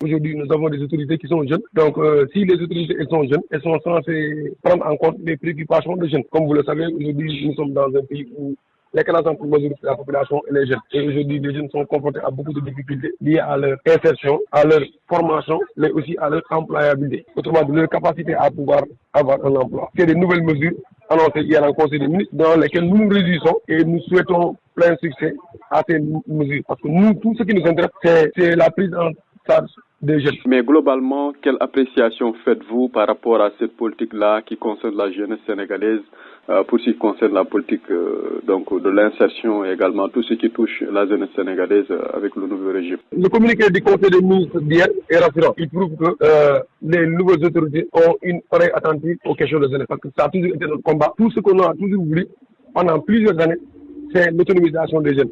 Aujourd'hui, nous avons des autorités qui sont jeunes. Donc, si les autorités elles sont jeunes, elles sont censées prendre en compte les préoccupations des jeunes. Comme vous le savez, aujourd'hui, nous sommes dans un pays où l'écrasante majorité de la population est les jeunes. Et aujourd'hui, les jeunes sont confrontés à beaucoup de difficultés liées à leur insertion, à leur formation, mais aussi à leur employabilité. Autrement dit, leur capacité à pouvoir avoir un emploi. C'est des nouvelles mesures annoncées hier en Conseil des ministres dans lesquelles nous nous réjouissons et nous souhaitons plein succès à ces mesures. Parce que nous, tout ce qui nous intéresse, c'est la prise en charge des jeunes. Mais globalement, quelle appréciation faites-vous par rapport à cette politique-là qui concerne la jeunesse sénégalaise, pour ce qui concerne la politique donc de l'insertion et également tout ce qui touche la jeunesse sénégalaise avec le nouveau régime? Le communiqué du Conseil des ministres d'hier est rassurant. Il prouve que les nouvelles autorités ont une oreille attentive aux questions de jeunesse. Parce que ça a toujours été notre combat. Tout ce qu'on a toujours voulu pendant plusieurs années, c'est l'autonomisation des jeunes.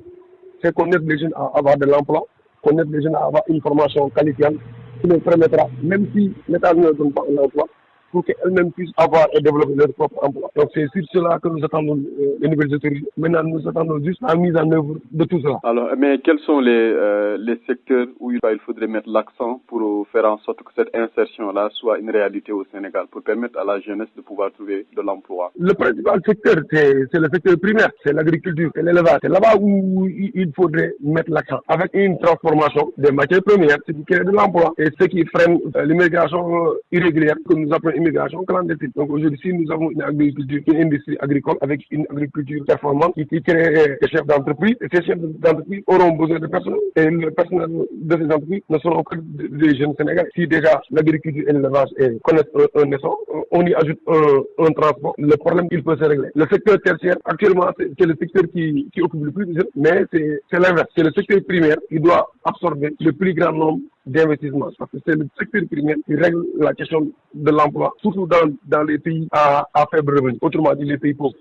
C'est qu'on aide les jeunes à avoir de l'emploi, qu'on aide les jeunes à avoir une formation qualifiante qui leur permettra, même si l'État ne leur donne pas un emploi, pour qu'elles-mêmes puissent avoir et développer leur propre emploi. Donc c'est sur cela que nous attendons les nouvelles autorités. Maintenant, nous attendons juste la mise en œuvre de tout cela. Alors, mais quels sont les secteurs où il faudrait mettre l'accent pour faire en sorte que cette insertion-là soit une réalité au Sénégal, pour permettre à la jeunesse de pouvoir trouver de l'emploi? Le principal secteur, c'est le secteur primaire, c'est l'agriculture, c'est l'élevage. C'est là-bas où il faudrait mettre l'accent, avec une transformation des matières premières, ce qui crée de l'emploi et ce qui freine l'immigration irrégulière que nous appelons immigration clandestine. Donc aujourd'hui, si nous avons une agriculture, une industrie agricole avec une agriculture performante qui crée des chefs d'entreprise, et ces chefs d'entreprise auront besoin de personnel et le personnel de ces entreprises ne seront que des jeunes Sénégalais. Si déjà l'agriculture et l'élevage connaissent un essor, on y ajoute un transport, le problème il peut se régler. Le secteur tertiaire, actuellement, c'est le secteur qui occupe le plus de jeunes, mais c'est l'inverse. C'est le secteur primaire qui doit absorber le plus grand nombre d'investissements. Parce que c'est le secteur primaire qui règle la question de l'emploi, surtout dans les pays à faible revenu, autrement dit les pays pauvres.